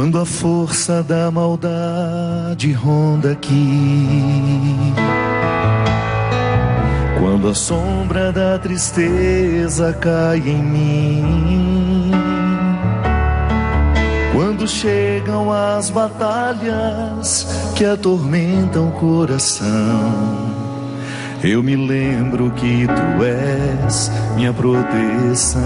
Quando a força da maldade ronda aqui, quando a sombra da tristeza cai em mim, quando chegam as batalhas que atormentam o coração, eu me lembro que tu és minha proteção.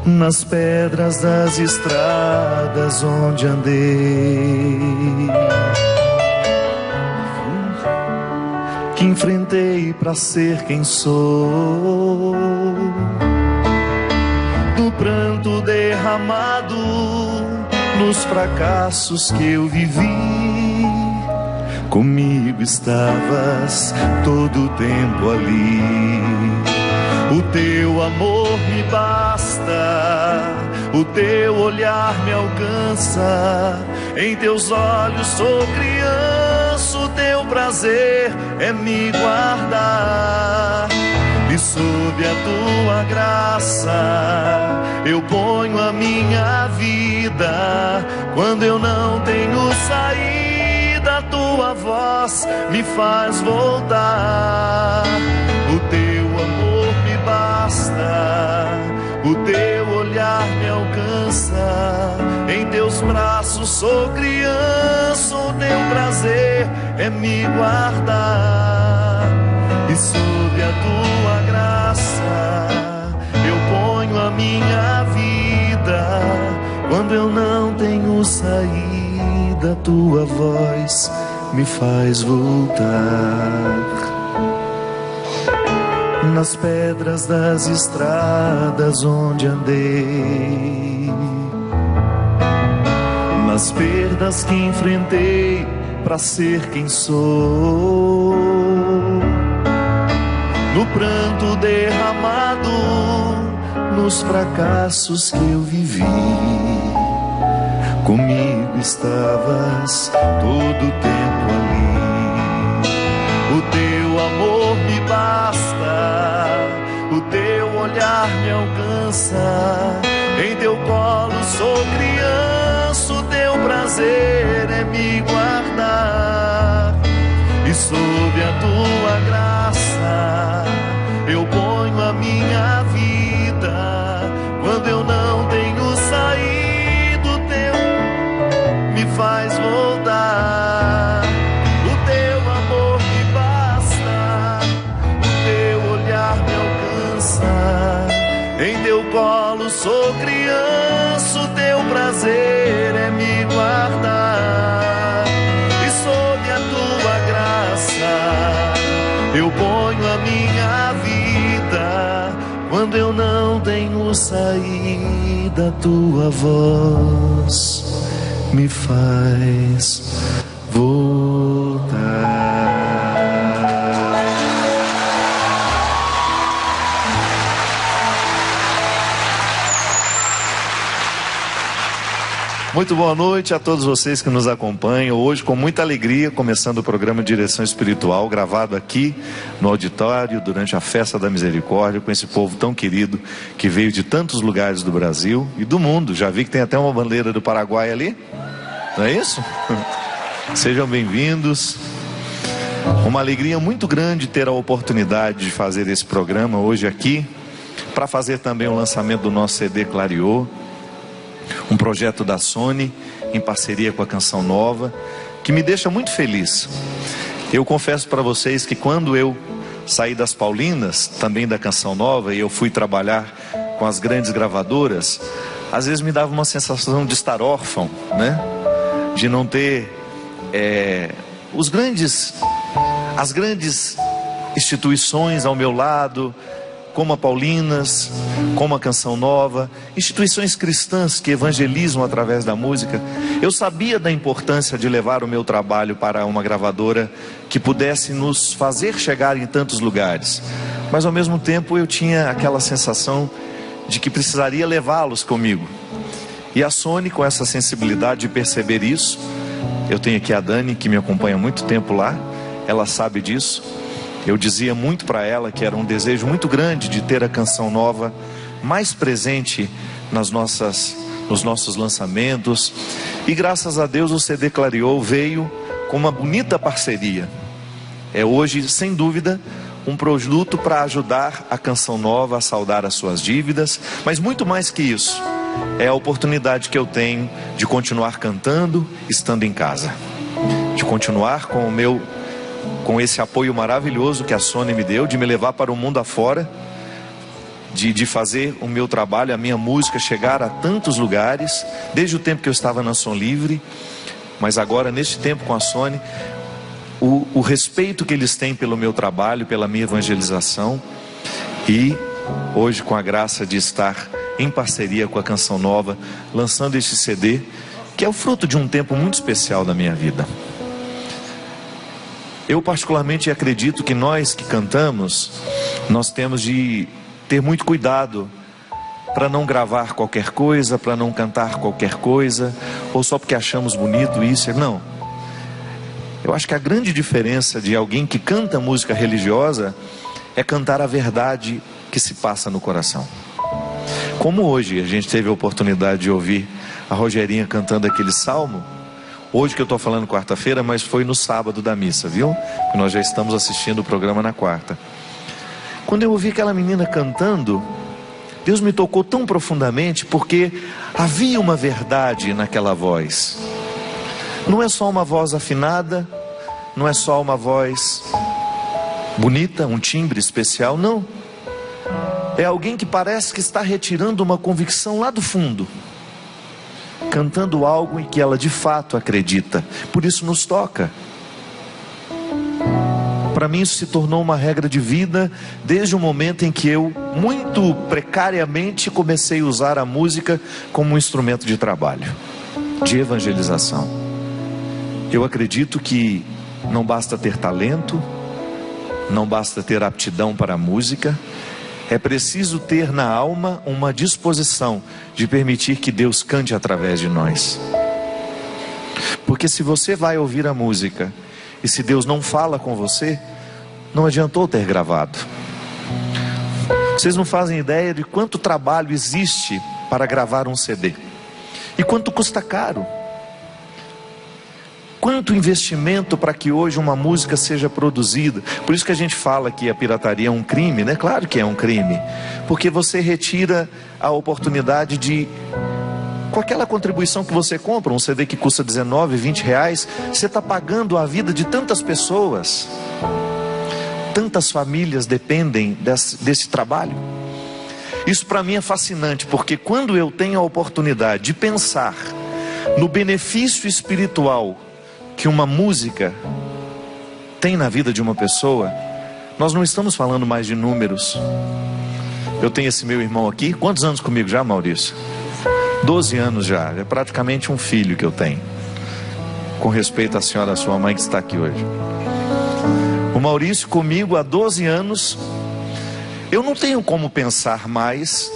Nas pedras das estradas onde andei, que enfrentei pra ser quem sou, do pranto derramado, nos fracassos que eu vivi, comigo estavas todo o tempo ali. O teu amor me basta, o teu olhar me alcança, em teus olhos sou criança, o teu prazer é me guardar. E sob a tua graça eu ponho a minha vida, quando eu não tenho saída, a tua voz me faz voltar. O teu amor me basta, o teu olhar me alcança, em teus braços sou criança, o teu prazer é me guardar. E sob a tua graça eu ponho a minha vida, quando eu não tenho saída, a tua voz me faz voltar. Nas pedras das estradas onde andei, nas perdas que enfrentei pra ser quem sou, no pranto derramado, nos fracassos que eu vivi, comigo estavas todo o tempo ali. O teu amor me basta, o teu olhar me alcança, em teu colo sou criança, o teu prazer é me guardar. E sob a tua graça eu ponho a minha vida, quando eu não tenho saído, o teu me faz voltar. O teu amor me basta, o teu olhar me alcança, em teu colo sou criança, o teu prazer é me guardar. E sob a tua graça eu ponho a minha vida, quando eu não tenho saída, a tua voz me faz voltar. Muito boa noite a todos vocês que nos acompanham. Hoje, com muita alegria, começando o programa Direção Espiritual, gravado aqui no auditório, durante a Festa da Misericórdia, com esse povo tão querido, que veio de tantos lugares do Brasil e do mundo. Já vi que tem até uma bandeira do Paraguai ali, não é isso? Sejam bem-vindos. Uma alegria muito grande ter a oportunidade de fazer esse programa hoje aqui, para fazer também o lançamento do nosso CD Clareou, um projeto da Sony, em parceria com a Canção Nova, que me deixa muito feliz. Eu confesso para vocês que quando eu saí das Paulinas, também da Canção Nova, e eu fui trabalhar com as grandes gravadoras, às vezes me dava uma sensação de estar órfão, né? De não ter as grandes instituições ao meu lado, como a Paulinas, como a Canção Nova, instituições cristãs que evangelizam através da música. Eu sabia da importância de levar o meu trabalho para uma gravadora que pudesse nos fazer chegar em tantos lugares, mas ao mesmo tempo eu tinha aquela sensação de que precisaria levá-los comigo. E a Sony, com essa sensibilidade de perceber isso, eu tenho aqui a Dani, que me acompanha há muito tempo lá, ela sabe disso. Eu dizia muito para ela que era um desejo muito grande de ter a Canção Nova mais presente nos nossos lançamentos. E graças a Deus o CD Clareou veio com uma bonita parceria. É hoje, sem dúvida, um produto para ajudar a Canção Nova a saldar as suas dívidas, mas muito mais que isso, é a oportunidade que eu tenho de continuar cantando estando em casa, de continuar com esse apoio maravilhoso que a Sony me deu, de me levar para o mundo afora, de fazer o meu trabalho, a minha música chegar a tantos lugares, desde o tempo que eu estava na Som Livre, mas agora neste tempo com a Sony, o respeito que eles têm pelo meu trabalho, pela minha evangelização, e hoje com a graça de estar em parceria com a Canção Nova, lançando este CD, que é o fruto de um tempo muito especial da minha vida. Eu particularmente acredito que nós que cantamos, nós temos de ter muito cuidado para não gravar qualquer coisa, para não cantar qualquer coisa, ou só porque achamos bonito isso, não. Eu acho que a grande diferença de alguém que canta música religiosa é cantar a verdade que se passa no coração. Como hoje a gente teve a oportunidade de ouvir a Rogerinha cantando aquele salmo, hoje que eu estou falando quarta-feira, mas foi no sábado da missa, viu? Nós já estamos assistindo o programa na quarta. Quando eu ouvi aquela menina cantando, Deus me tocou tão profundamente, porque havia uma verdade naquela voz. Não é só uma voz afinada, não é só uma voz bonita, um timbre especial, não. É alguém que parece que está retirando uma convicção lá do fundo, cantando algo em que ela de fato acredita. Por isso nos toca. Para mim isso se tornou uma regra de vida, desde o momento em que eu, muito precariamente, comecei a usar a música como um instrumento de trabalho, de evangelização. Eu acredito que não basta ter talento, não basta ter aptidão para a música, é preciso ter na alma uma disposição de permitir que Deus cante através de nós. Porque se você vai ouvir a música e se Deus não fala com você, não adiantou ter gravado. Vocês não fazem ideia de quanto trabalho existe para gravar um CD e quanto custa caro. Quanto investimento para que hoje uma música seja produzida. Por isso que a gente fala que a pirataria é um crime, né? Claro que é um crime, porque você retira a oportunidade de, com aquela contribuição que você compra, um CD que custa 19, 20 reais, você está pagando a vida de tantas pessoas. Tantas famílias dependem desse trabalho. Isso para mim é fascinante, porque quando eu tenho a oportunidade de pensar no benefício espiritual que uma música tem na vida de uma pessoa, nós não estamos falando mais de números. Eu tenho esse meu irmão aqui, quantos anos comigo já, Maurício? 12 anos já, é praticamente um filho que eu tenho, com respeito à senhora, a sua mãe que está aqui hoje. O Maurício comigo há 12 anos, eu não tenho como pensar mais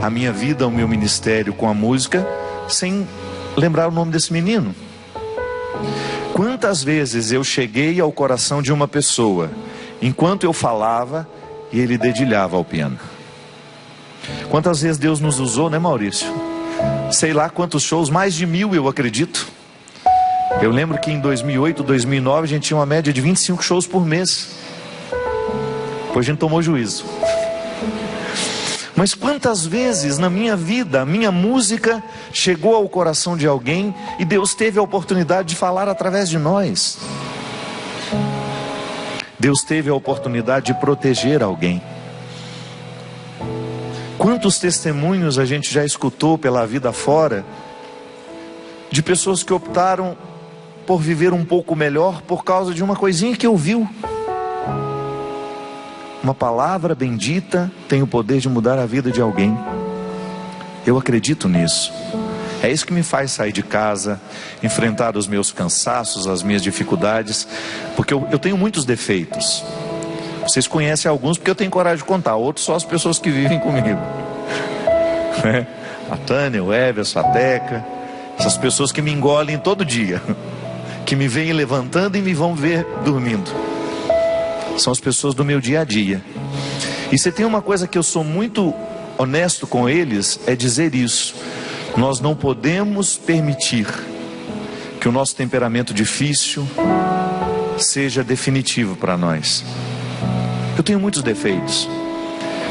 a minha vida, o meu ministério com a música, sem lembrar o nome desse menino. Quantas vezes eu cheguei ao coração de uma pessoa, enquanto eu falava, e ele dedilhava ao piano. Quantas vezes Deus nos usou, né, Maurício? Sei lá quantos shows, mais de 1000 eu acredito. Eu lembro que em 2008, 2009 a gente tinha uma média de 25 shows por mês. Depois a gente tomou juízo. Mas quantas vezes na minha vida, a minha música chegou ao coração de alguém e Deus teve a oportunidade de falar através de nós. Deus teve a oportunidade de proteger alguém. Quantos testemunhos a gente já escutou pela vida fora, de pessoas que optaram por viver um pouco melhor por causa de uma coisinha que ouviu. Uma palavra bendita tem o poder de mudar a vida de alguém. Eu acredito nisso. É isso que me faz sair de casa, enfrentar os meus cansaços, as minhas dificuldades, porque eu tenho muitos defeitos. Vocês conhecem alguns porque eu tenho coragem de contar, outros só as pessoas que vivem comigo. A Tânia, o Everson, a Teca, essas pessoas que me engolem todo dia, que me veem levantando e me vão ver dormindo. São as pessoas do meu dia a dia. E você tem uma coisa que eu sou muito honesto com eles é dizer isso: nós não podemos permitir que o nosso temperamento difícil seja definitivo para nós. Eu tenho muitos defeitos,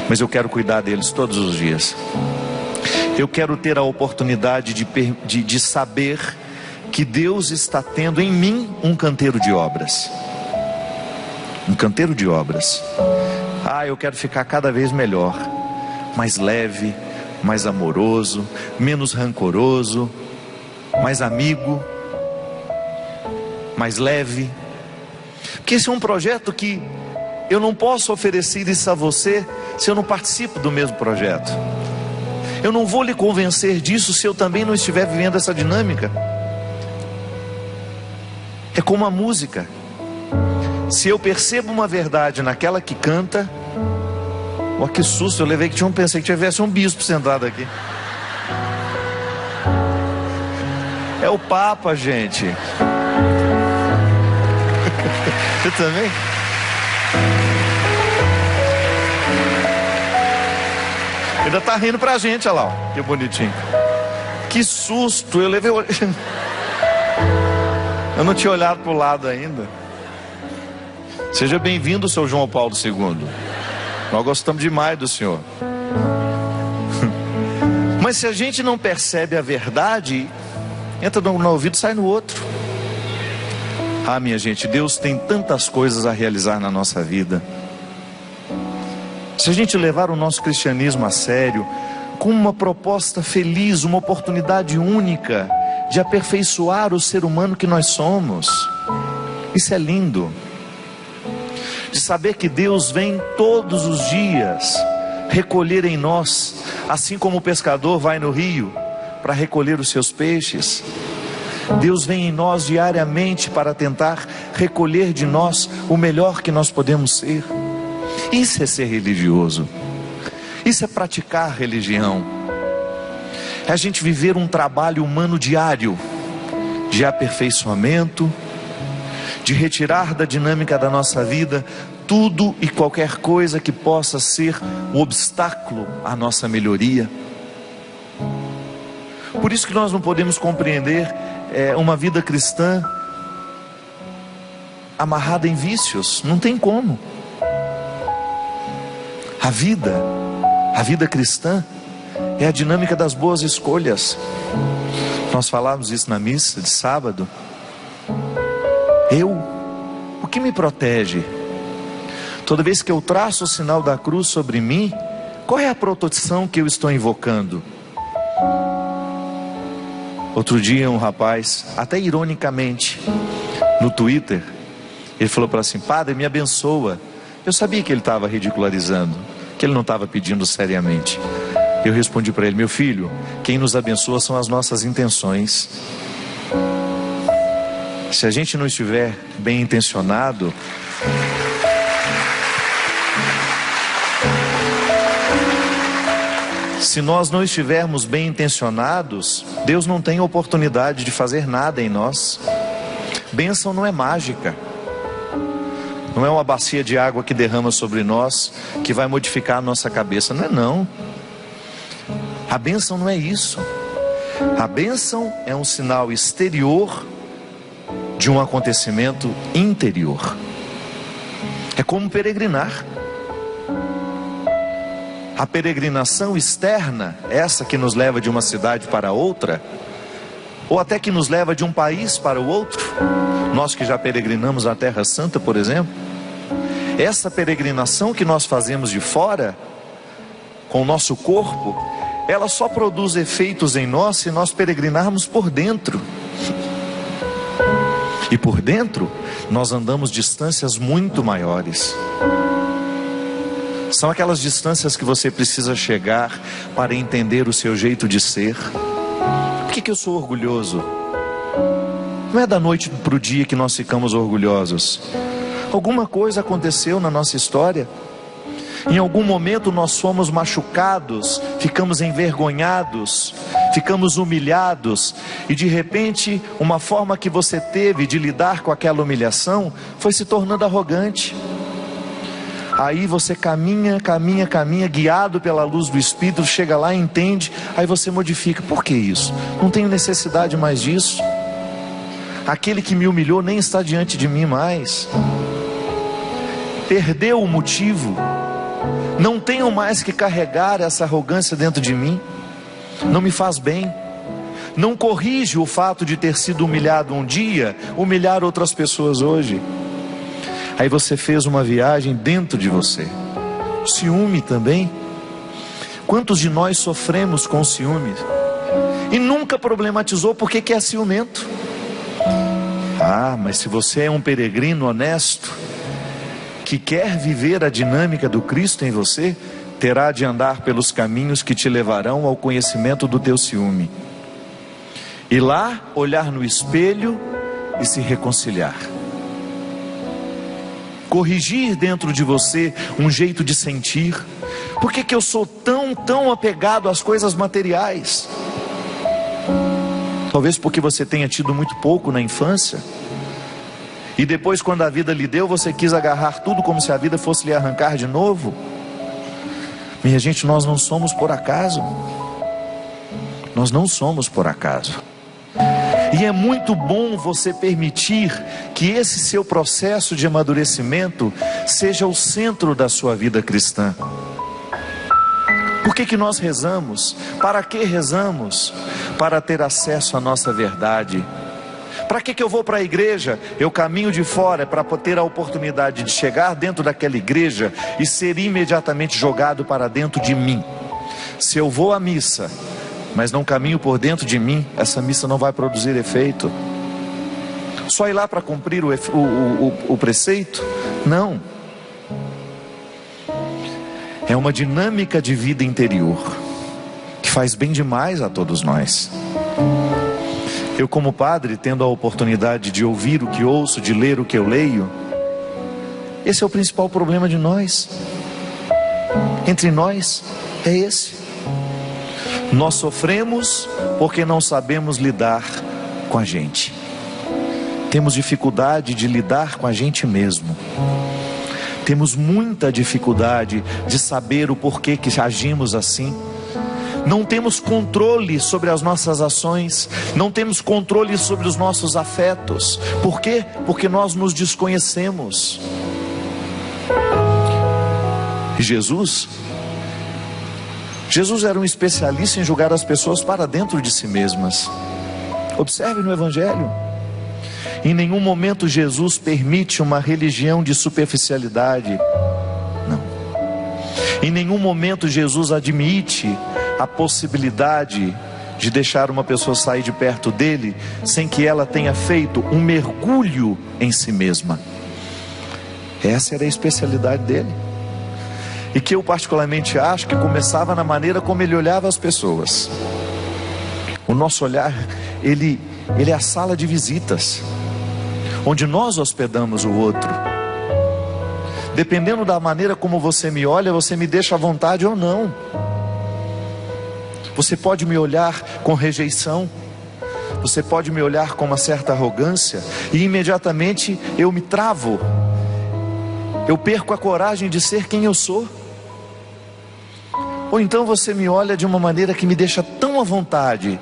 mas eu quero cuidar deles todos os dias. Eu quero ter a oportunidade de saber que Deus está tendo em mim um canteiro de obras. Um canteiro de obras. Eu quero ficar cada vez melhor, mais leve, mais amoroso, menos rancoroso, mais amigo, mais leve. Porque esse é um projeto que eu não posso oferecer isso a você se eu não participo do mesmo projeto. Eu não vou lhe convencer disso se eu também não estiver vivendo essa dinâmica. É como a música. Se eu percebo uma verdade naquela que canta... que susto, eu levei que pensei que tivesse um bispo sentado aqui. É o Papa, gente. Você também? Ainda tá rindo pra gente, olha lá, ó. Que bonitinho. Que susto, eu levei... Eu não tinha olhado pro lado ainda. Seja bem-vindo, seu João Paulo II. Nós gostamos demais do senhor. Mas se a gente não percebe a verdade, entra no ouvido e sai no outro. Minha gente, Deus tem tantas coisas a realizar na nossa vida. Se a gente levar o nosso cristianismo a sério, com uma proposta feliz, uma oportunidade única de aperfeiçoar o ser humano que nós somos, isso é lindo. De saber que Deus vem todos os dias recolher em nós, assim como o pescador vai no rio para recolher os seus peixes. Deus vem em nós diariamente para tentar recolher de nós o melhor que nós podemos ser. Isso é ser religioso. Isso é praticar religião. É a gente viver um trabalho humano diário de aperfeiçoamento, de retirar da dinâmica da nossa vida tudo e qualquer coisa que possa ser um obstáculo à nossa melhoria. Por isso que nós não podemos compreender uma vida cristã amarrada em vícios. Não tem como. A vida cristã é a dinâmica das boas escolhas. Nós falávamos isso na missa de sábado. O que me protege? Toda vez que eu traço o sinal da cruz sobre mim, qual é a proteção que eu estou invocando? Outro dia um rapaz, até ironicamente, no Twitter, ele falou para assim: padre, me abençoa. Eu sabia que ele estava ridicularizando, que ele não estava pedindo seriamente. Eu respondi para ele: meu filho, quem nos abençoa são as nossas intenções. Se a gente não estiver bem intencionado, se nós não estivermos bem intencionados, Deus não tem oportunidade de fazer nada em nós. Bênção não é mágica. Não é uma bacia de água que derrama sobre nós, que vai modificar a nossa cabeça. Não é não. A bênção não é isso. A bênção é um sinal exterior de um acontecimento interior. É como peregrinar. A peregrinação externa, essa que nos leva de uma cidade para outra, ou até que nos leva de um país para o outro, nós que já peregrinamos a Terra Santa, por exemplo, essa peregrinação que nós fazemos de fora, com o nosso corpo, ela só produz efeitos em nós se nós peregrinarmos por dentro. E por dentro, nós andamos distâncias muito maiores. São aquelas distâncias que você precisa chegar para entender o seu jeito de ser. Por que eu sou orgulhoso? Não é da noite para o dia que nós ficamos orgulhosos. Alguma coisa aconteceu na nossa história. Em algum momento nós fomos machucados, ficamos envergonhados, ficamos humilhados, e de repente uma forma que você teve de lidar com aquela humilhação foi se tornando arrogante. Aí você caminha, guiado pela luz do Espírito, chega lá, entende, aí você modifica. Por que isso? Não tenho necessidade mais disso. Aquele que me humilhou nem está diante de mim mais. Perdeu o motivo. Não tenho mais que carregar essa arrogância dentro de mim. Não me faz bem. Não corrige o fato de ter sido humilhado um dia, humilhar outras pessoas hoje. Aí você fez uma viagem dentro de você. Ciúme também. Quantos de nós sofremos com ciúme e nunca problematizou porque que é ciumento? Ah, mas se você é um peregrino honesto, que quer viver a dinâmica do Cristo em você, terá de andar pelos caminhos que te levarão ao conhecimento do teu ciúme. E lá, olhar no espelho e se reconciliar. Corrigir dentro de você um jeito de sentir. Por que eu sou tão apegado às coisas materiais? Talvez porque você tenha tido muito pouco na infância. E depois, quando a vida lhe deu, você quis agarrar tudo como se a vida fosse lhe arrancar de novo. Minha gente, nós não somos por acaso. Nós não somos por acaso. E é muito bom você permitir que esse seu processo de amadurecimento seja o centro da sua vida cristã. Por que nós rezamos? Para que rezamos? Para ter acesso à nossa verdade. Para que eu vou para a igreja? Eu caminho de fora para ter a oportunidade de chegar dentro daquela igreja e ser imediatamente jogado para dentro de mim. Se eu vou à missa, mas não caminho por dentro de mim, essa missa não vai produzir efeito. Só ir lá para cumprir o preceito? Não. É uma dinâmica de vida interior que faz bem demais a todos nós. Eu, como padre, tendo a oportunidade de ouvir o que ouço, de ler o que eu leio, esse é o principal problema de nós. Entre nós, é esse. Nós sofremos porque não sabemos lidar com a gente. Temos dificuldade de lidar com a gente mesmo. Temos muita dificuldade de saber o porquê que agimos assim. Não temos controle sobre as nossas ações. Não temos controle sobre os nossos afetos. Por quê? Porque nós nos desconhecemos. E Jesus era um especialista em julgar as pessoas para dentro de si mesmas. Observe no Evangelho. Em nenhum momento Jesus permite uma religião de superficialidade. Não. Em nenhum momento Jesus admite a possibilidade de deixar uma pessoa sair de perto dele sem que ela tenha feito um mergulho em si mesma. Essa era a especialidade dele. E que eu particularmente acho que começava na maneira como ele olhava as pessoas. O nosso olhar, ele é a sala de visitas, onde nós hospedamos o outro. Dependendo da maneira como você me olha, você me deixa à vontade ou não. Você pode me olhar com rejeição, você pode me olhar com uma certa arrogância, e imediatamente eu me travo, eu perco a coragem de ser quem eu sou. Ou então você me olha de uma maneira que me deixa tão à vontade,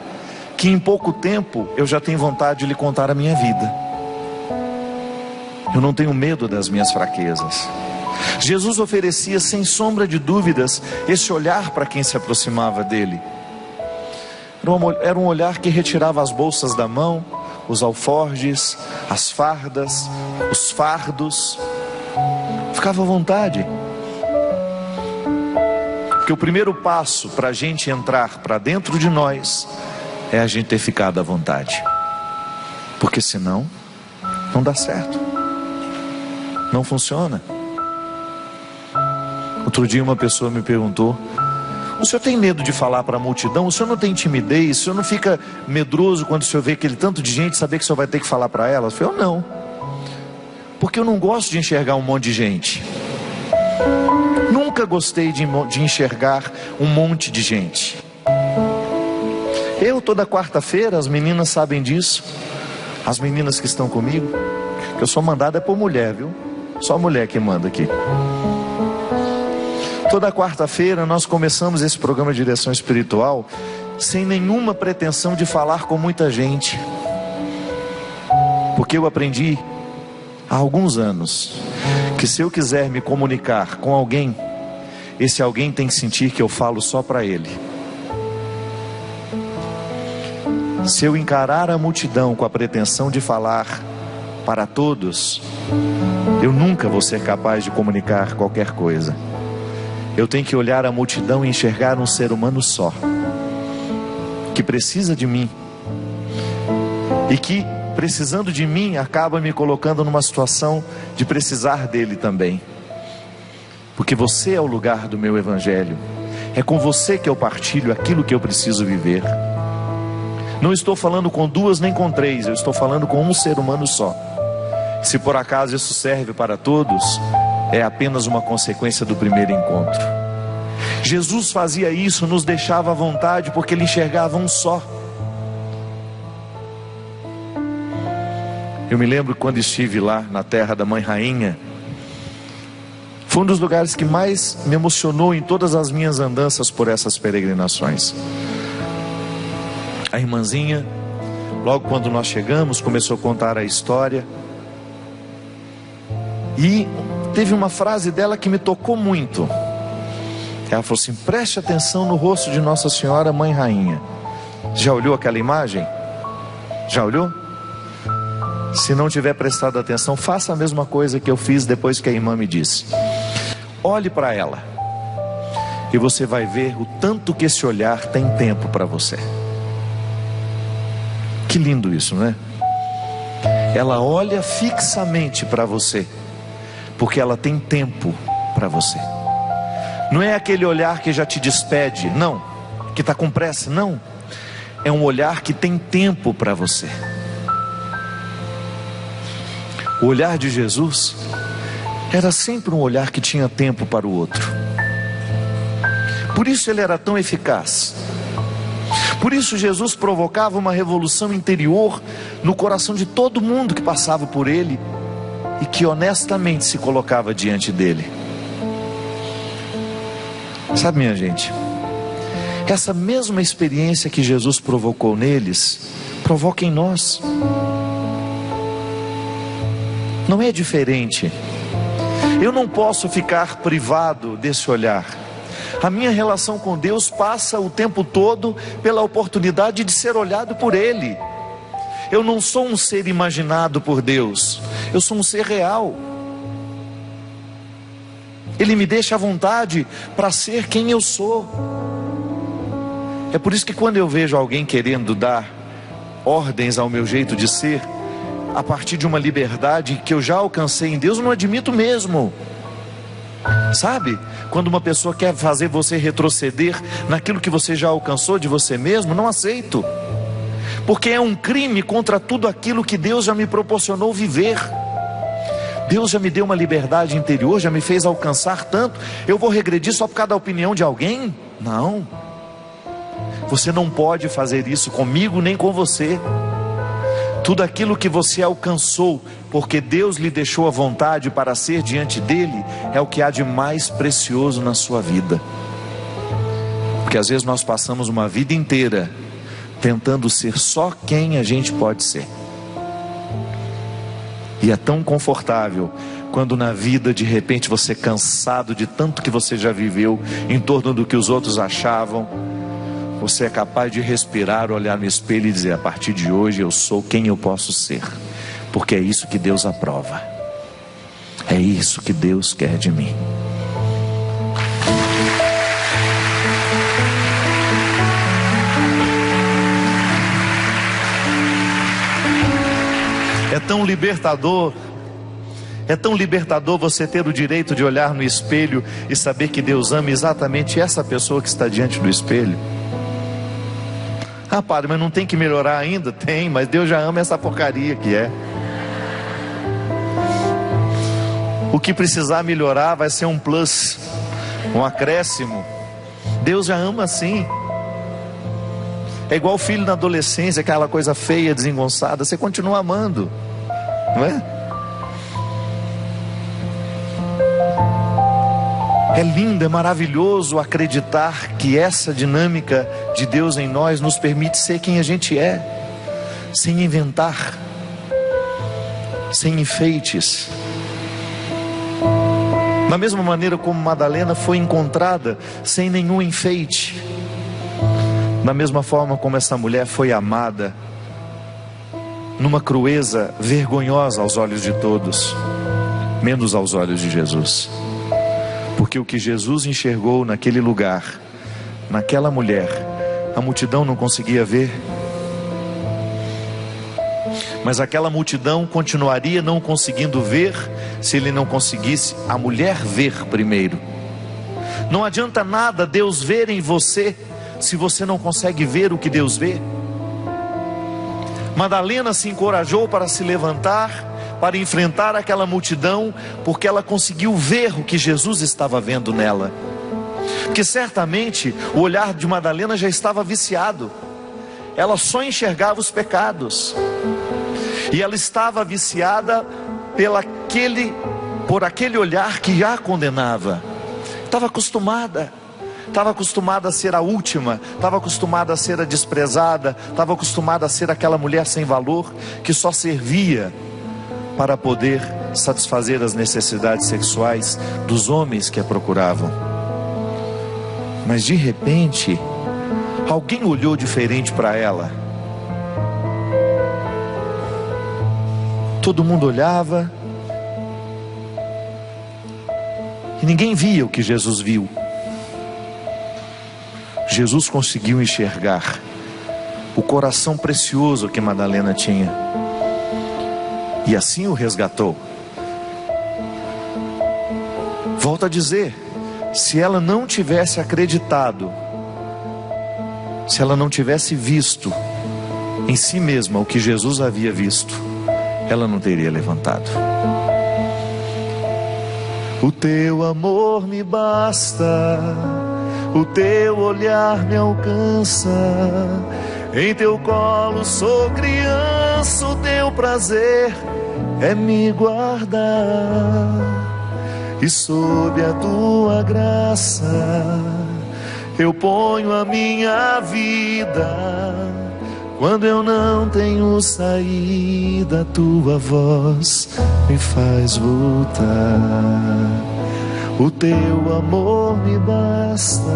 que em pouco tempo eu já tenho vontade de lhe contar a minha vida. Eu não tenho medo das minhas fraquezas. Jesus oferecia sem sombra de dúvidas esse olhar para quem se aproximava dele. Era um olhar que retirava as bolsas da mão, os alforjes, as fardas, os fardos. Ficava à vontade. Porque o primeiro passo para a gente entrar para dentro de nós é a gente ter ficado à vontade. Porque senão não dá certo. Não funciona. Outro dia uma pessoa me perguntou: o senhor tem medo de falar para a multidão? O senhor não tem timidez? O senhor não fica medroso quando o senhor vê aquele tanto de gente, saber que o senhor vai ter que falar para ela? Eu falei: eu não. Porque eu não gosto de enxergar um monte de gente. Nunca gostei de enxergar um monte de gente. Eu, toda quarta-feira, as meninas sabem disso, as meninas que estão comigo, que eu sou mandado é por mulher, viu? Só mulher que manda aqui. Toda quarta-feira nós começamos esse programa de direção espiritual sem nenhuma pretensão de falar com muita gente, porque eu aprendi há alguns anos que se eu quiser me comunicar com alguém, esse alguém tem que sentir que eu falo só para ele. Se eu encarar a multidão com a pretensão de falar para todos, eu nunca vou ser capaz de comunicar qualquer coisa. Eu tenho que olhar a multidão e enxergar um ser humano só, que precisa de mim, e que, precisando de mim, acaba me colocando numa situação de precisar dele também. Porque você é o lugar do meu evangelho, é com você que eu partilho aquilo que eu preciso viver. Não estou falando com duas nem com três, eu estou falando com um ser humano só. Se por acaso isso serve para todos, é apenas uma consequência do primeiro encontro. Jesus fazia isso, nos deixava à vontade, porque ele enxergava um só. Eu me lembro quando estive lá na terra da Mãe Rainha, foi um dos lugares que mais me emocionou em todas as minhas andanças por essas peregrinações. A irmãzinha, logo quando nós chegamos, começou a contar a história, e teve uma frase dela que me tocou muito. Ela falou assim: preste atenção no rosto de Nossa Senhora Mãe Rainha. Já olhou aquela imagem? Já olhou? Se não tiver prestado atenção, faça a mesma coisa que eu fiz depois que a irmã me disse. Olhe para ela, e você vai ver o tanto que esse olhar tem tempo para você. Que lindo isso, não é? Ela olha fixamente para você, porque ela tem tempo para você. Não é aquele olhar que já te despede, não, que está com pressa, não. É um olhar que tem tempo para você. O olhar de Jesus era sempre um olhar que tinha tempo para o outro. Por isso ele era tão eficaz. Por isso Jesus provocava uma revolução interior no coração de todo mundo que passava por ele e que honestamente se colocava diante dele. Sabe, minha gente, essa mesma experiência que Jesus provocou neles, provoca em nós. Não é diferente. Eu não posso ficar privado desse olhar. A minha relação com Deus passa o tempo todo pela oportunidade de ser olhado por Ele. Eu não sou um ser imaginado por Deus, eu sou um ser real. Ele me deixa à vontade para ser quem eu sou. É por isso que quando eu vejo alguém querendo dar ordens ao meu jeito de ser, a partir de uma liberdade que eu já alcancei em Deus, eu não admito mesmo. Sabe? Quando uma pessoa quer fazer você retroceder naquilo que você já alcançou de você mesmo, não aceito. Porque é um crime contra tudo aquilo que Deus já me proporcionou viver. Deus já me deu uma liberdade interior, já me fez alcançar tanto. Eu vou regredir só por causa da opinião de alguém? Não. Você não pode fazer isso comigo nem com você. Tudo aquilo que você alcançou, porque Deus lhe deixou à vontade para ser diante dele, é o que há de mais precioso na sua vida. Porque às vezes nós passamos uma vida inteira tentando ser só quem a gente pode ser. E é tão confortável quando na vida de repente você, cansado de tanto que você já viveu em torno do que os outros achavam, você é capaz de respirar, olhar no espelho e dizer: a partir de hoje eu sou quem eu posso ser, porque é isso que Deus aprova, é isso que Deus quer de mim. É tão libertador, é tão libertador você ter o direito de olhar no espelho e saber que Deus ama exatamente essa pessoa que está diante do espelho. Ah, padre, mas não tem que melhorar ainda? Tem, mas Deus já ama essa porcaria que é. O que precisar melhorar vai ser um plus, um acréscimo. Deus já ama assim. É igual o filho na adolescência, aquela coisa feia, desengonçada, você continua amando, não é? É lindo, é maravilhoso acreditar que essa dinâmica de Deus em nós nos permite ser quem a gente é, sem inventar, sem enfeites. Da mesma maneira como Madalena foi encontrada sem nenhum enfeite, da mesma forma como essa mulher foi amada, numa crueza vergonhosa aos olhos de todos, menos aos olhos de Jesus. Porque o que Jesus enxergou naquele lugar, naquela mulher, a multidão não conseguia ver. Mas aquela multidão continuaria não conseguindo ver, se ele não conseguisse a mulher ver primeiro. Não adianta nada Deus ver em você, se você não consegue ver o que Deus vê. Madalena se encorajou para se levantar, para enfrentar aquela multidão, porque ela conseguiu ver o que Jesus estava vendo nela. Porque certamente o olhar de Madalena já estava viciado. Ela só enxergava os pecados. E ela estava viciada por aquele olhar que já a condenava. Estava acostumada a ser a última, estava acostumada a ser a desprezada, estava acostumada a ser aquela mulher sem valor, que só servia para poder satisfazer as necessidades sexuais dos homens que a procuravam. Mas de repente, alguém olhou diferente para ela. Todo mundo olhava e ninguém via o que Jesus viu. Jesus conseguiu enxergar o coração precioso que Madalena tinha, e assim o resgatou. Volto a dizer, se ela não tivesse acreditado, se ela não tivesse visto em si mesma o que Jesus havia visto, ela não teria levantado. O teu amor me basta, o teu olhar me alcança, em teu colo sou criança, o teu prazer é me guardar, e sob a tua graça eu ponho a minha vida. Quando eu não tenho saída, tua voz me faz voltar. O teu amor me basta,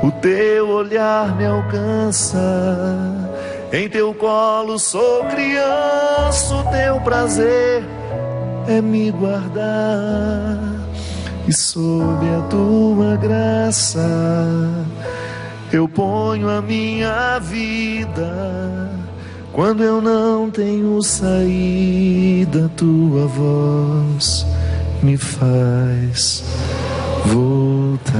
o teu olhar me alcança, em teu colo sou criança, o teu prazer é me guardar, e sob a tua graça eu ponho a minha vida. Quando eu não tenho saída, tua voz me faz voltar.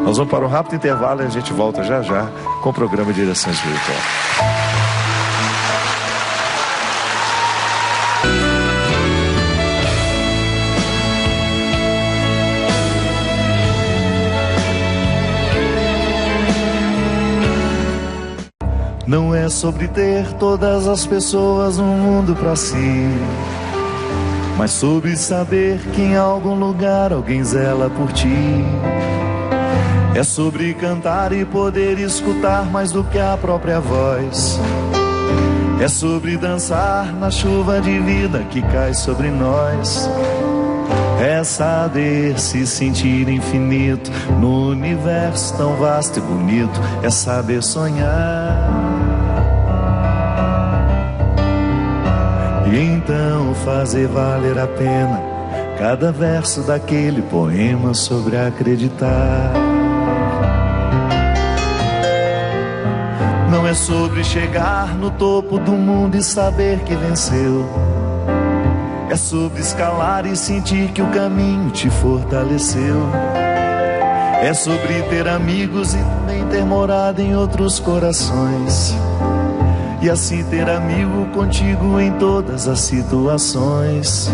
Nós vamos para um rápido intervalo e a gente volta já já com o programa Direção Espiritual. Não é sobre ter todas as pessoas no mundo para si, mas sobre saber que em algum lugar alguém zela por ti. É sobre cantar e poder escutar mais do que a própria voz. É sobre dançar na chuva de vida que cai sobre nós. É saber se sentir infinito no universo tão vasto e bonito. É saber sonhar e então fazer valer a pena cada verso daquele poema sobre acreditar. Não é sobre chegar no topo do mundo e saber que venceu. É sobre escalar e sentir que o caminho te fortaleceu. É sobre ter amigos e também ter morado em outros corações, e assim ter amigo contigo em todas as situações.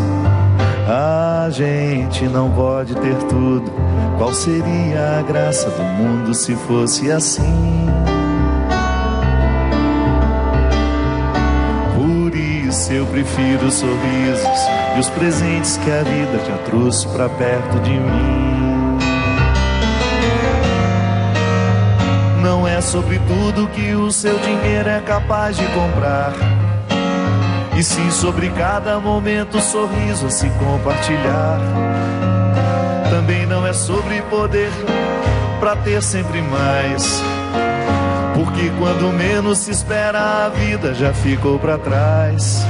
A gente não pode ter tudo. Qual seria a graça do mundo se fosse assim? Por isso eu prefiro sorrisos e os presentes que a vida já trouxe pra perto de mim. Não é sobre tudo que o seu dinheiro é capaz de comprar, e sim sobre cada momento, sorriso a se compartilhar. Também não é sobre poder pra ter sempre mais, porque quando menos se espera a vida já ficou pra trás.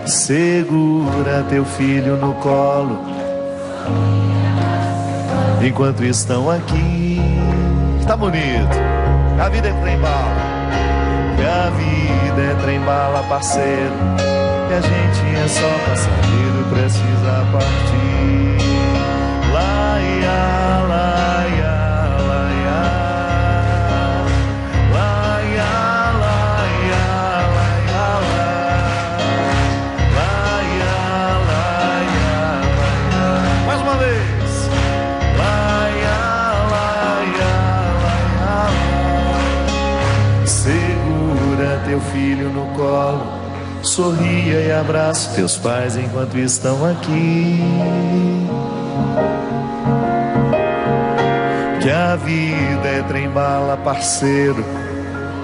Segura teu filho no colo enquanto estão aqui. Tá bonito. A vida é trem-bala, e a vida é trem-bala, parceiro, e a gente é só passageiro, precisa partir. Laia, laia, laia, laia, laia, laia, laia, laia, laia. Mais uma vez. Laia, laia, laia. Segura teu filho no colo, sorria e abraça teus pais enquanto estão aqui. Que a vida é trem-bala, parceiro,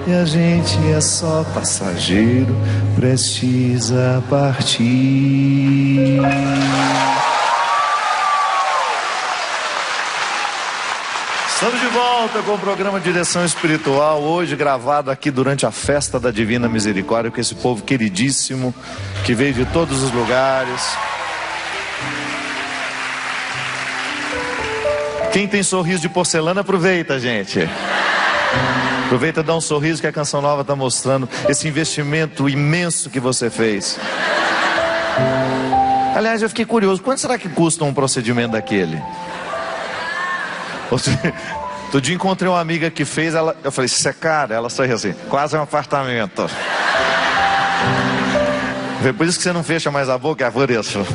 e a gente é só passageiro, precisa partir. Estamos de volta com o programa Direção Espiritual, hoje gravado aqui durante a festa da Divina Misericórdia, com esse povo queridíssimo que veio de todos os lugares. Quem tem sorriso de porcelana, aproveita, gente. Aproveita e dá um sorriso que a Canção Nova está mostrando esse investimento imenso que você fez. Aliás, eu fiquei curioso, quanto será que custa um procedimento daquele? Outro dia encontrei uma amiga que fez, eu falei, isso é caro? Ela sorriu assim, quase um apartamento. Por isso que você não fecha mais a boca, é por isso.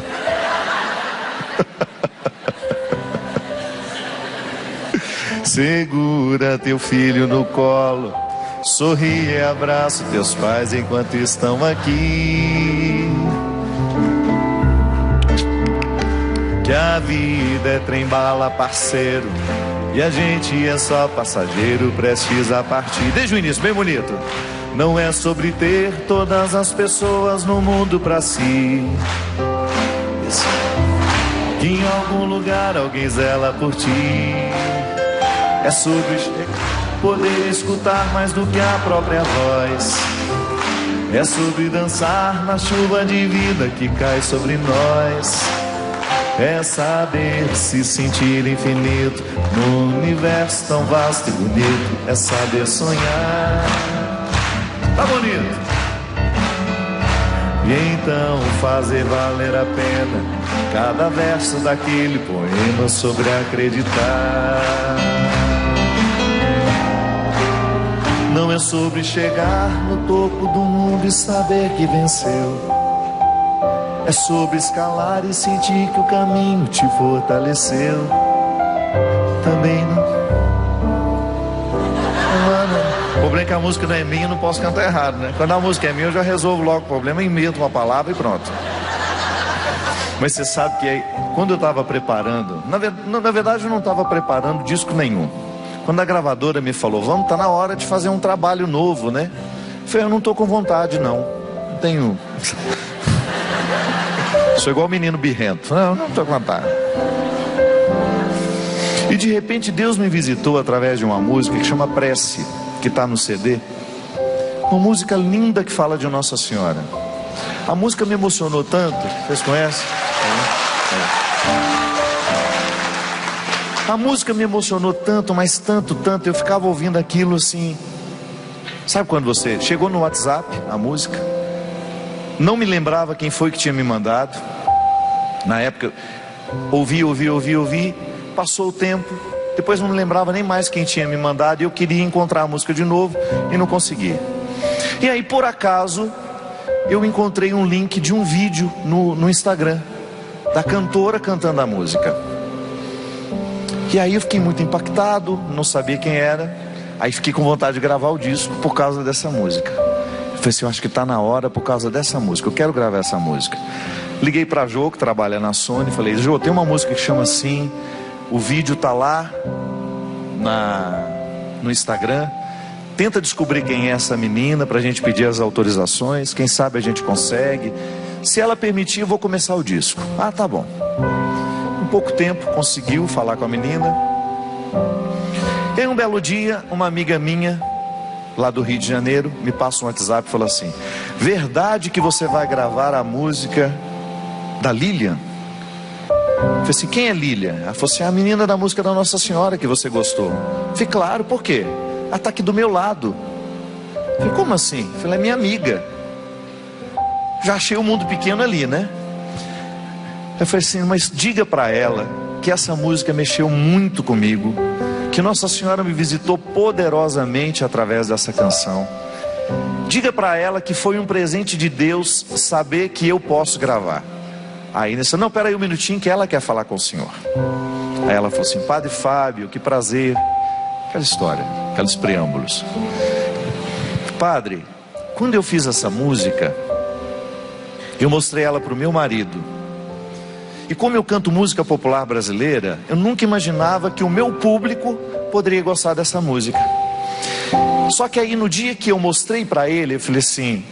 Segura teu filho no colo, sorri e abraça teus pais enquanto estão aqui. Que a vida é trem-bala, parceiro, e a gente é só passageiro, precisa partir. Desde o início, bem bonito. Não é sobre ter todas as pessoas no mundo pra si, que em algum lugar alguém zela por ti. É sobre poder escutar mais do que a própria voz. É sobre dançar na chuva de vida que cai sobre nós. É saber se sentir infinito no universo tão vasto e bonito. É saber sonhar. Tá bonito. E então fazer valer a pena cada verso daquele poema sobre acreditar. Não é sobre chegar no topo do mundo e saber que venceu. É sobre escalar e sentir que o caminho te fortaleceu. Também não. O problema é que a música não é minha, eu não posso cantar errado, né? Quando a música é minha, eu já resolvo logo o problema, invento uma palavra e pronto. Mas você sabe que aí, quando eu estava preparando, na verdade eu não estava preparando disco nenhum. Quando a gravadora me falou, vamos, tá na hora de fazer um trabalho novo, né? Eu falei, eu não tô com vontade, não. Não tenho. Sou igual o menino birrento. Não tô com vontade. E de repente Deus me visitou através de uma música que chama Prece, que está no CD. Uma música linda que fala de Nossa Senhora. A música me emocionou tanto. Vocês conhecem? A música me emocionou tanto, mas tanto, eu ficava ouvindo aquilo assim. Sabe quando você chegou no WhatsApp, a música, não me lembrava quem foi que tinha me mandado. Na época, ouvi, passou o tempo, depois não me lembrava nem mais quem tinha me mandado, e eu queria encontrar a música de novo e não consegui. E aí, por acaso, eu encontrei um link de um vídeo no Instagram, da cantora cantando a música. E aí eu fiquei muito impactado, não sabia quem era. Aí fiquei com vontade de gravar o disco por causa dessa música. Eu falei assim, eu acho que está na hora por causa dessa música, eu quero gravar essa música. Liguei para a Jô, que trabalha na Sony, falei: Jô, tem uma música que chama assim, o vídeo tá lá no Instagram, tenta descobrir quem é essa menina para a gente pedir as autorizações, quem sabe a gente consegue, se ela permitir eu vou começar o disco. Ah, tá bom. Em pouco tempo conseguiu falar com a menina. Em um belo dia, uma amiga minha lá do Rio de Janeiro me passa um WhatsApp e fala assim: verdade que você vai gravar a música da Lilian? Eu falei assim: quem é Lilian? Ela falou assim: a menina da música da Nossa Senhora que você gostou. Eu falei: claro, por quê? Ela está aqui do meu lado. Eu falei: como assim? Eu falei: é minha amiga. Já achei o mundo pequeno ali, né? Eu falei assim: mas diga para ela que essa música mexeu muito comigo, que Nossa Senhora me visitou poderosamente através dessa canção. Diga para ela que foi um presente de Deus saber que eu posso gravar. Aí nessa: não, peraí um minutinho, que ela quer falar com o senhor. Aí ela falou assim: Padre Fábio, que prazer. Aquela história, aqueles preâmbulos. Padre, quando eu fiz essa música, eu mostrei ela para o meu marido. E como eu canto música popular brasileira, eu nunca imaginava que o meu público poderia gostar dessa música. Só que aí no dia que eu mostrei para ele, eu falei assim: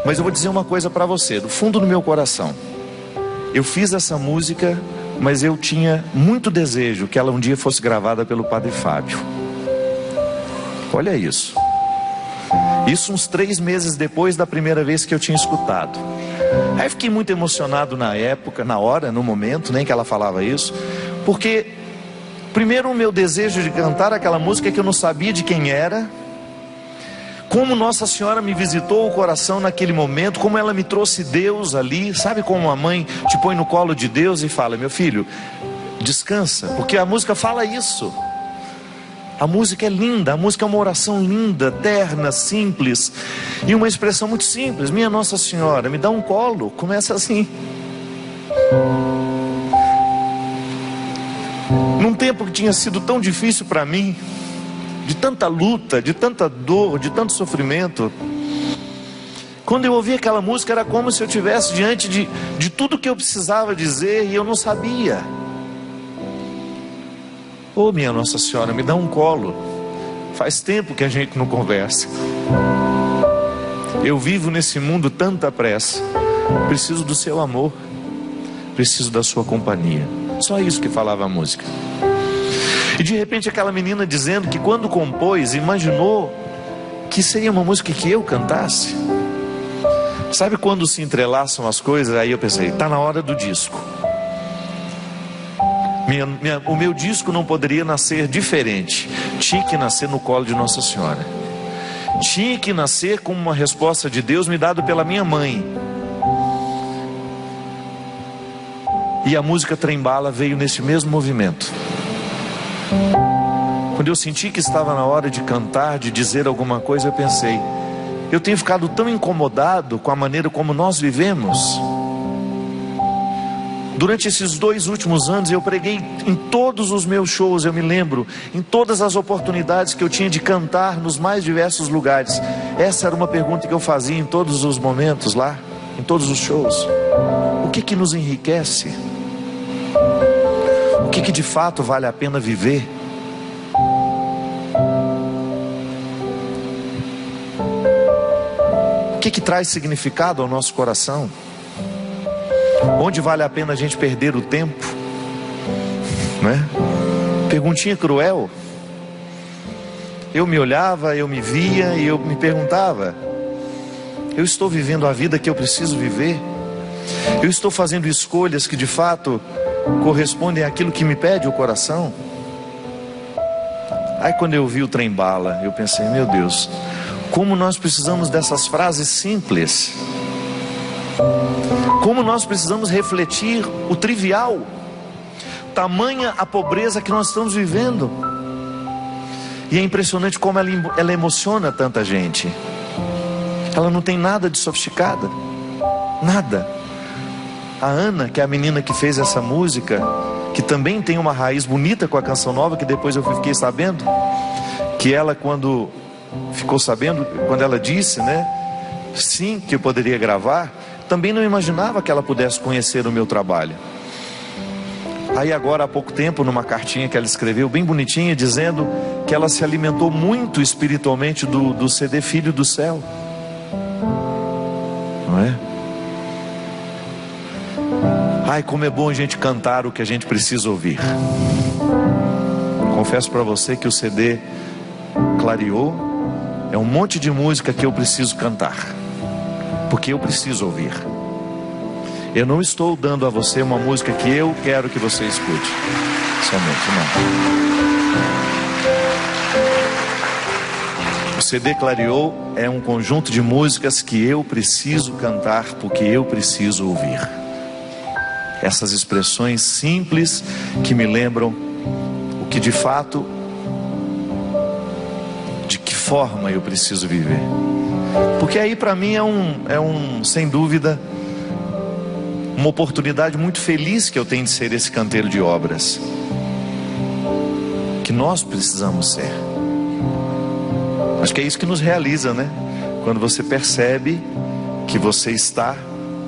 mas eu vou dizer uma coisa para você, do fundo do meu coração. Eu fiz essa música, mas eu tinha muito desejo que ela um dia fosse gravada pelo Padre Fábio. Olha isso. Isso uns 3 meses depois da primeira vez que eu tinha escutado. Aí eu fiquei muito emocionado na época, na hora, no momento, nem que ela falava isso. Porque, primeiro, o meu desejo de cantar aquela música que eu não sabia de quem era. Como Nossa Senhora me visitou o coração naquele momento, como ela me trouxe Deus ali. Sabe como a mãe te põe no colo de Deus e fala: meu filho, descansa, porque a música fala isso. A música é linda, a música é uma oração linda, terna, simples, e uma expressão muito simples: minha Nossa Senhora, me dá um colo. Começa assim. Num tempo que tinha sido tão difícil para mim, de tanta luta, de tanta dor, de tanto sofrimento, quando eu ouvi aquela música era como se eu estivesse diante de tudo que eu precisava dizer e eu não sabia. Oh, minha Nossa Senhora, me dá um colo. Faz tempo que a gente não conversa. Eu vivo nesse mundo tanta pressa. Preciso do seu amor. Preciso da sua companhia. Só isso que falava a música. E de repente aquela menina dizendo que quando compôs, imaginou que seria uma música que eu cantasse. Sabe quando se entrelaçam as coisas? Aí eu pensei: está na hora do disco. O meu disco não poderia nascer diferente. Tinha que nascer no colo de Nossa Senhora. Tinha que nascer como uma resposta de Deus me dado pela minha mãe. E a música Trem-Bala veio nesse mesmo movimento. Quando eu senti que estava na hora de cantar, de dizer alguma coisa, eu pensei: eu tenho ficado tão incomodado com a maneira como nós vivemos. Durante esses 2 últimos anos eu preguei em todos os meus shows, eu me lembro, em todas as oportunidades que eu tinha de cantar nos mais diversos lugares. Essa era uma pergunta que eu fazia em todos os momentos lá, em todos os shows: o que nos enriquece? O que de fato vale a pena viver? O que traz significado ao nosso coração? Onde vale a pena a gente perder o tempo? Né? Perguntinha cruel. Eu me olhava, eu me via e eu me perguntava: eu estou vivendo a vida que eu preciso viver? Eu estou fazendo escolhas que de fato correspondem àquilo que me pede o coração? Aí quando eu vi o Trem-Bala, eu pensei: meu Deus, como nós precisamos dessas frases simples. Como nós precisamos refletir o trivial. Tamanha a pobreza que nós estamos vivendo. E é impressionante como ela emociona tanta gente. Ela não tem nada de sofisticada. Nada. A Ana, que é a menina que fez essa música, que também tem uma raiz bonita com a Canção Nova, que depois eu fiquei sabendo, que ela, quando ficou sabendo, quando ela disse, né, sim, que eu poderia gravar, também não imaginava que ela pudesse conhecer o meu trabalho. Aí agora, há pouco tempo, numa cartinha que ela escreveu, bem bonitinha, dizendo que ela se alimentou muito espiritualmente do CD Filho do Céu. Não é? Ai, como é bom a gente cantar o que a gente precisa ouvir. Confesso para você que o CD clareou. É um monte de música que eu preciso cantar, porque eu preciso ouvir. Eu não estou dando a você uma música que eu quero que você escute somente, não. O CD clareou é um conjunto de músicas que eu preciso cantar, porque eu preciso ouvir. Essas expressões simples que me lembram o que de fato, de que forma eu preciso viver. Porque aí para mim sem dúvida, uma oportunidade muito feliz que eu tenho de ser esse canteiro de obras que nós precisamos ser. Acho que é isso que nos realiza, né? Quando você percebe que você está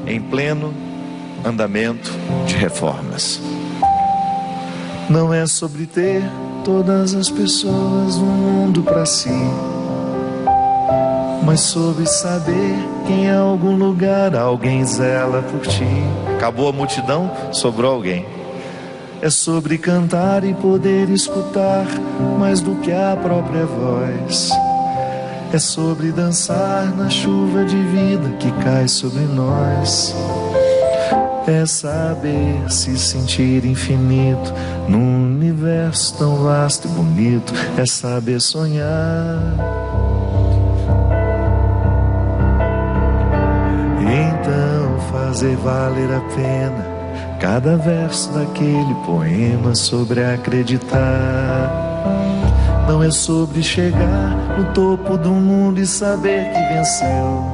em pleno andamento de reformas. Não é sobre ter todas as pessoas no mundo para si, mas sobre saber que em algum lugar alguém zela por ti. Acabou a multidão, sobrou alguém. É sobre cantar e poder escutar mais do que a própria voz. É sobre dançar na chuva de vida que cai sobre nós. É saber se sentir infinito num universo tão vasto e bonito. É saber sonhar. Então fazer valer a pena cada verso daquele poema sobre acreditar. Não é sobre chegar no topo do mundo e saber que venceu.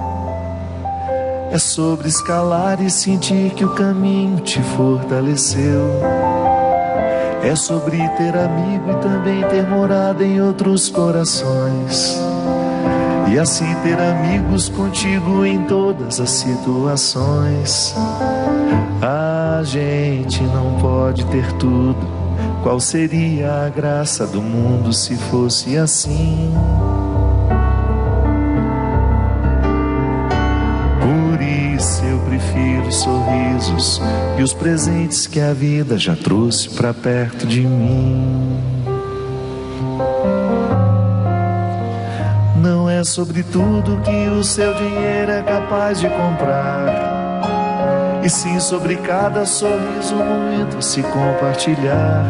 É sobre escalar e sentir que o caminho te fortaleceu. É sobre ter amigo e também ter morada em outros corações. E assim ter amigos contigo em todas as situações. A gente não pode ter tudo. Qual seria a graça do mundo se fosse assim? Por isso eu prefiro sorrisos e os presentes que a vida já trouxe pra perto de mim. Não é sobre tudo que o seu dinheiro é capaz de comprar, e sim sobre cada sorriso, momento a se compartilhar.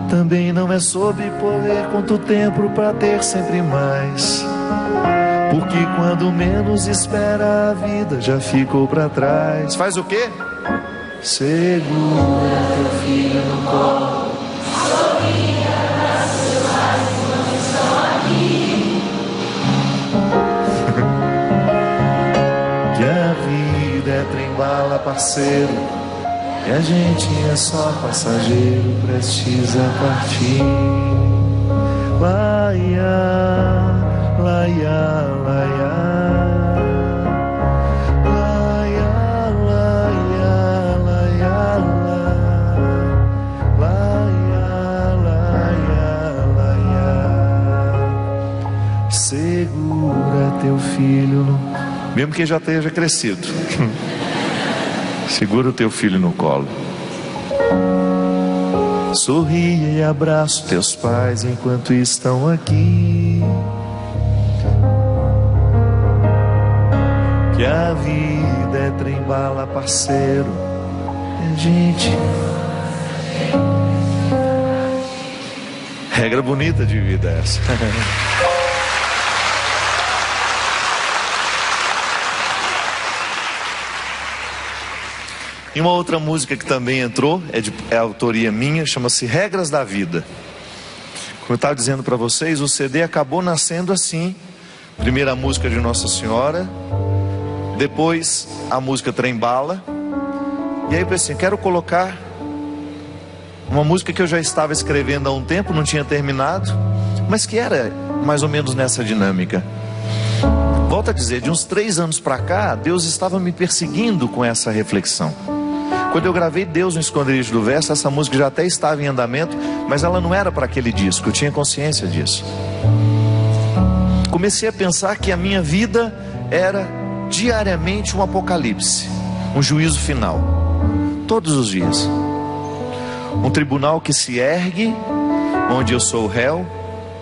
Também não é sobre poder quanto tempo pra ter sempre mais, porque quando menos espera a vida já ficou pra trás. Faz o quê? Segura teu filho no colo, sorria, abraça seus pais quando estão aqui. Que a vida é trem-bala, parceiro, e a gente é só passageiro prestes a partir. Laia, laia, laia, laia, laia, laia, laia, laia, laia. Segura teu filho no... mesmo que já esteja crescido. Segura o teu filho no colo. Sorria e abraça teus pais enquanto estão aqui. Que a vida é trem-bala, parceiro, é gente. Regra bonita de vida essa. E uma outra música que também entrou, é autoria minha, chama-se Regras da Vida. Como eu estava dizendo para vocês, o CD acabou nascendo assim. Primeira música de Nossa Senhora, depois a música Trem Bala. E aí eu pensei, quero colocar uma música que eu já estava escrevendo há um tempo, não tinha terminado, mas que era mais ou menos nessa dinâmica. Volto a dizer, de uns 3 anos para cá, Deus estava me perseguindo com essa reflexão. Quando eu gravei Deus no Esconderijo do Verso, essa música já até estava em andamento, mas ela não era para aquele disco, eu tinha consciência disso. Comecei a pensar que a minha vida era diariamente um apocalipse, um juízo final, todos os dias. Um tribunal que se ergue, onde eu sou o réu,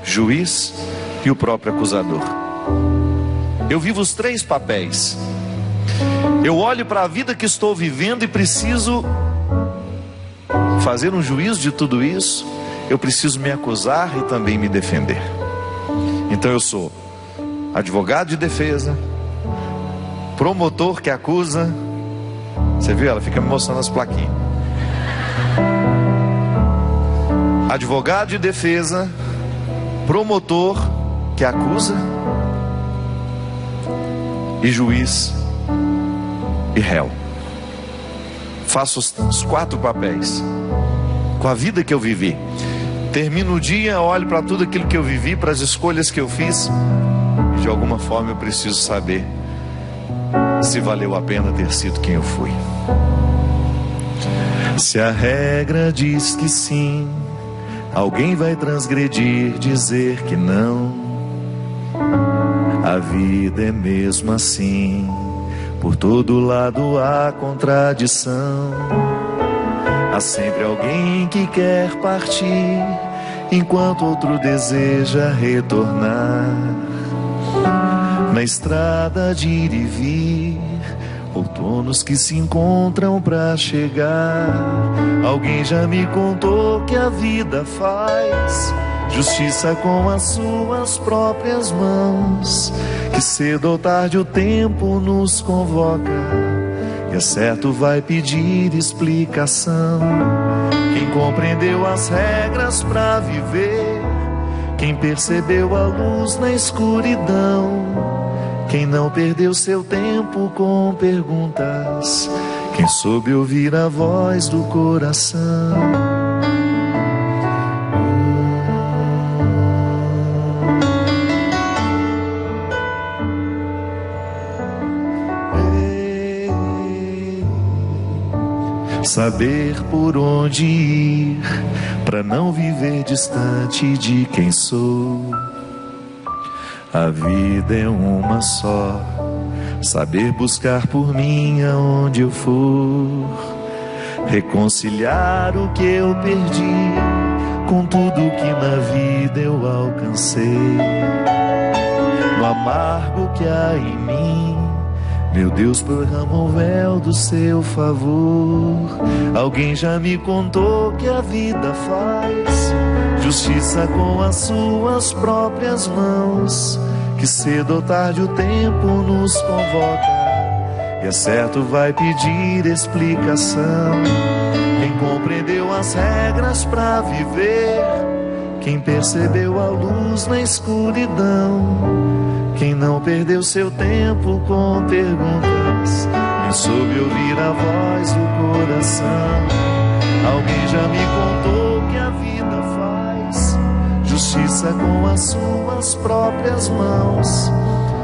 juiz e o próprio acusador. Eu vivo os 3 papéis. Eu olho para a vida que estou vivendo e preciso fazer um juízo de tudo isso. Eu preciso me acusar e também me defender. Então eu sou advogado de defesa, promotor que acusa. Você viu? Ela fica me mostrando as plaquinhas. Advogado de defesa, promotor que acusa e juiz e réu. Faço os 4 papéis com a vida que eu vivi. Termino o dia, olho para tudo aquilo que eu vivi, para as escolhas que eu fiz, e de alguma forma eu preciso saber se valeu a pena ter sido quem eu fui. Se a regra diz que sim, alguém vai transgredir, dizer que não. A vida é mesmo assim, por todo lado há contradição. Há sempre alguém que quer partir, enquanto outro deseja retornar. Na estrada de ir e vir, outonos que se encontram pra chegar. Alguém já me contou que a vida faz justiça com as suas próprias mãos, que cedo ou tarde o tempo nos convoca, e é certo vai pedir explicação. Quem compreendeu as regras pra viver, quem percebeu a luz na escuridão, quem não perdeu seu tempo com perguntas, quem soube ouvir a voz do coração. Saber por onde ir, pra não viver distante de quem sou. A vida é uma só, saber buscar por mim aonde eu for. Reconciliar o que eu perdi com tudo que na vida eu alcancei. No amargo que há em mim, meu Deus, derrama o véu do seu favor. Alguém já me contou que a vida faz justiça com as suas próprias mãos, que cedo ou tarde o tempo nos convoca, e é certo vai pedir explicação. Quem compreendeu as regras pra viver, quem percebeu a luz na escuridão, quem não perdeu seu tempo com perguntas, quem soube ouvir a voz do coração. Alguém já me contou que a vida faz justiça com as suas próprias mãos,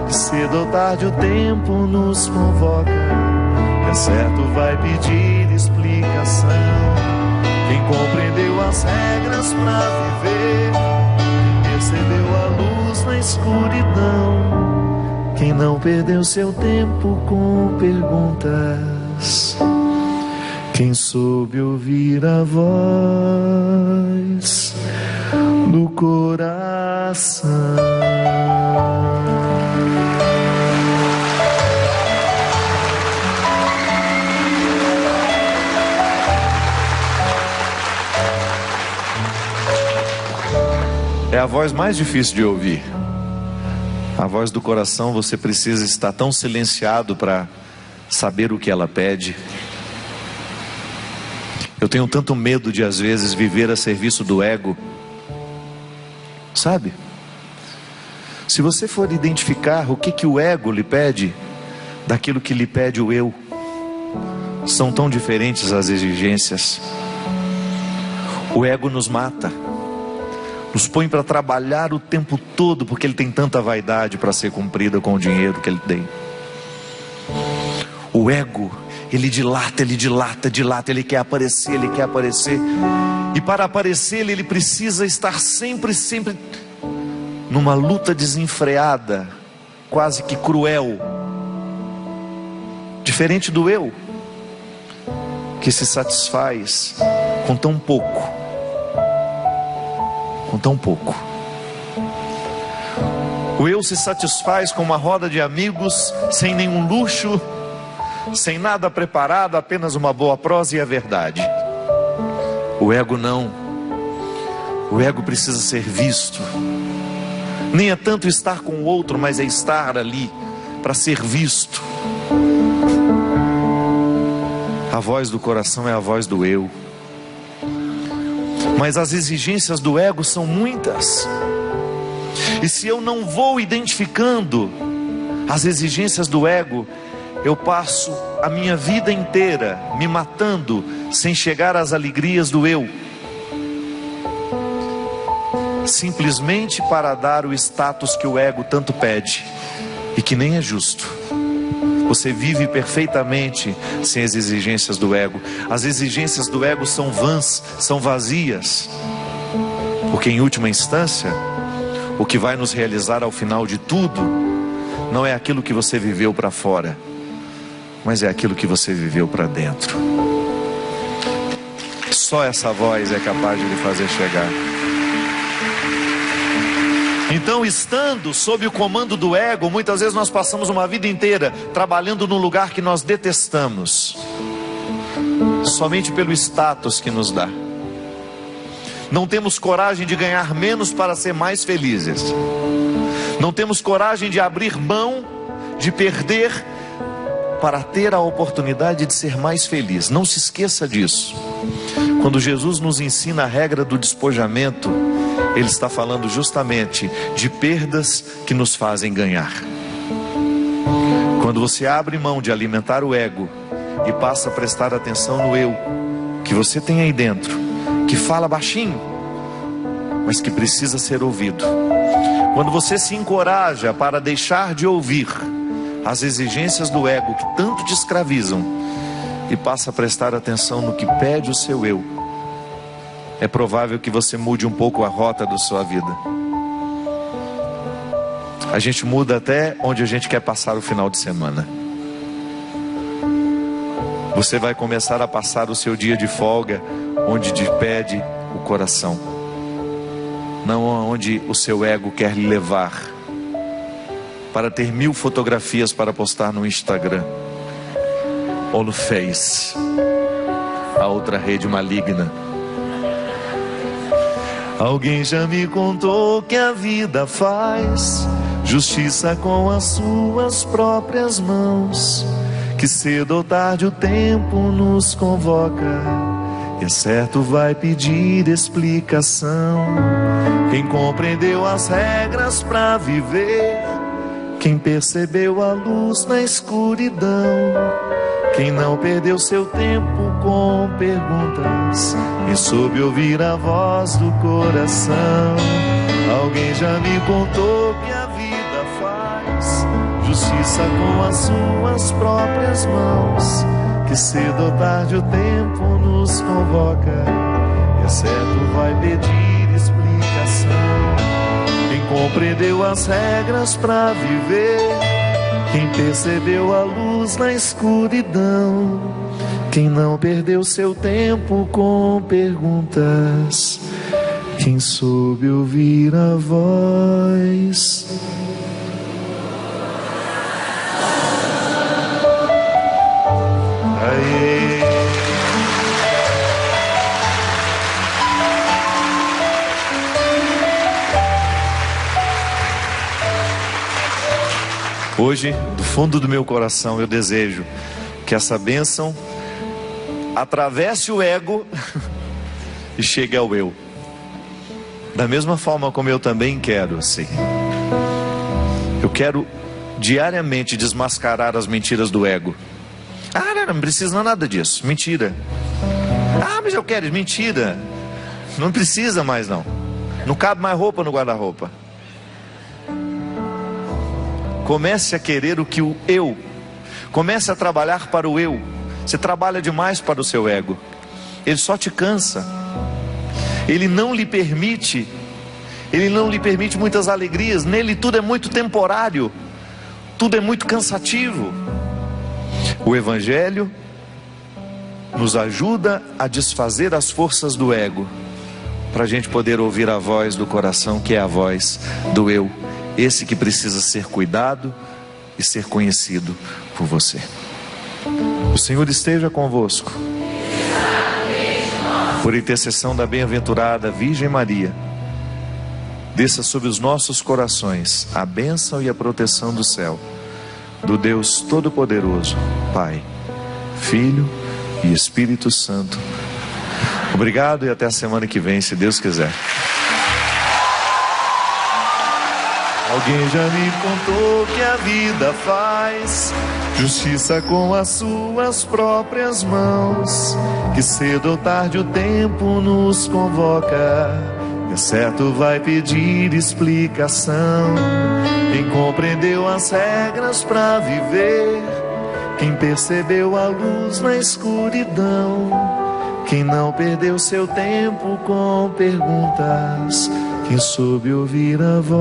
que cedo ou tarde o tempo nos convoca, que é certo vai pedir explicação. Quem compreendeu as regras pra viver, quem percebeu a luz na escuridão, quem não perdeu seu tempo com perguntas, quem soube ouvir a voz do coração. É a voz mais difícil de ouvir. A voz do coração, você precisa estar tão silenciado para saber o que ela pede. Eu tenho tanto medo de às vezes viver a serviço do ego. Sabe? Se você for identificar o que o ego lhe pede daquilo que lhe pede o eu, são tão diferentes as exigências. O ego nos mata. nos põe para trabalhar o tempo todo, porque ele tem tanta vaidade para ser cumprida com o dinheiro que ele tem. O ego, ele dilata, ele quer aparecer, e para aparecer ele precisa estar sempre numa luta desenfreada, quase que cruel, diferente do eu, que se satisfaz com tão pouco. O eu se satisfaz com uma roda de amigos, sem nenhum luxo, sem nada preparado, apenas uma boa prosa e a verdade. O ego não. O ego precisa ser visto. Nem é tanto estar com o outro, mas é estar ali para ser visto. A voz do coração é a voz do eu. Mas as exigências do ego são muitas. E se eu não vou identificando as exigências do ego, eu passo a minha vida inteira me matando sem chegar às alegrias do eu, simplesmente para dar o status que o ego tanto pede e que nem é justo. Você vive perfeitamente sem as exigências do ego. As exigências do ego são vãs, são vazias, porque em última instância, o que vai nos realizar ao final de tudo não é aquilo que você viveu para fora, mas é aquilo que você viveu para dentro. Só essa voz é capaz de lhe fazer chegar. Então, estando sob o comando do ego, muitas vezes nós passamos uma vida inteira trabalhando num lugar que nós detestamos, somente pelo status que nos dá. Não temos coragem de ganhar menos para ser mais felizes. Não temos coragem de abrir mão, de perder, para ter a oportunidade de ser mais feliz. Não se esqueça disso. Quando Jesus nos ensina a regra do despojamento, Ele está falando justamente de perdas que nos fazem ganhar. Quando você abre mão de alimentar o ego e passa a prestar atenção no eu que você tem aí dentro, que fala baixinho, mas que precisa ser ouvido. Quando você se encoraja para deixar de ouvir as exigências do ego que tanto te escravizam e passa a prestar atenção no que pede o seu eu, é provável que você mude um pouco a rota da sua vida. A gente muda até onde a gente quer passar o final de semana. Você vai começar a passar o seu dia de folga onde te pede o coração, não onde o seu ego quer lhe levar, para ter 1000 fotografias para postar no Instagram ou no Face, a outra rede maligna. Alguém já me contou que a vida faz justiça com as suas próprias mãos, que cedo ou tarde o tempo nos convoca, e é certo vai pedir explicação. Quem compreendeu as regras pra viver, quem percebeu a luz na escuridão, quem não perdeu seu tempo com perguntas e soube ouvir a voz do coração. Alguém já me contou que a vida faz justiça com as suas próprias mãos, que cedo ou tarde o tempo nos convoca, e é certo vai pedir explicação. Quem compreendeu as regras pra viver, quem percebeu a luz na escuridão, quem não perdeu seu tempo com perguntas, quem soube ouvir a voz. Aê. Hoje, do fundo do meu coração, eu desejo que essa bênção atravesse o ego e chegue ao eu. Da mesma forma como eu também quero, assim. Eu quero diariamente desmascarar as mentiras do ego. Ah, não precisa nada disso, mentira. Ah, mas eu quero, mentira. Não precisa mais não. Não cabe mais roupa no guarda-roupa. Comece a querer o que o eu. Comece a trabalhar para o eu. Você trabalha demais para o seu ego. Ele só te cansa. Ele não lhe permite muitas alegrias. Nele tudo é muito temporário. Tudo é muito cansativo. O Evangelho nos ajuda a desfazer as forças do ego, para a gente poder ouvir a voz do coração, que é a voz do eu, esse que precisa ser cuidado e ser conhecido por você. O Senhor esteja convosco. Por intercessão da bem-aventurada Virgem Maria, desça sobre os nossos corações a bênção e a proteção do céu, do Deus Todo-Poderoso, Pai, Filho e Espírito Santo. Obrigado e até a semana que vem, se Deus quiser. Alguém já me contou que a vida faz justiça com as suas próprias mãos, que cedo ou tarde o tempo nos convoca, é certo vai pedir explicação. Quem compreendeu as regras pra viver, quem percebeu a luz na escuridão, quem não perdeu seu tempo com perguntas, quem soube ouvir a voz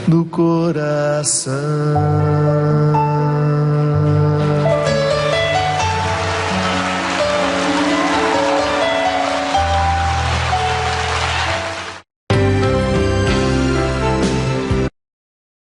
do coração.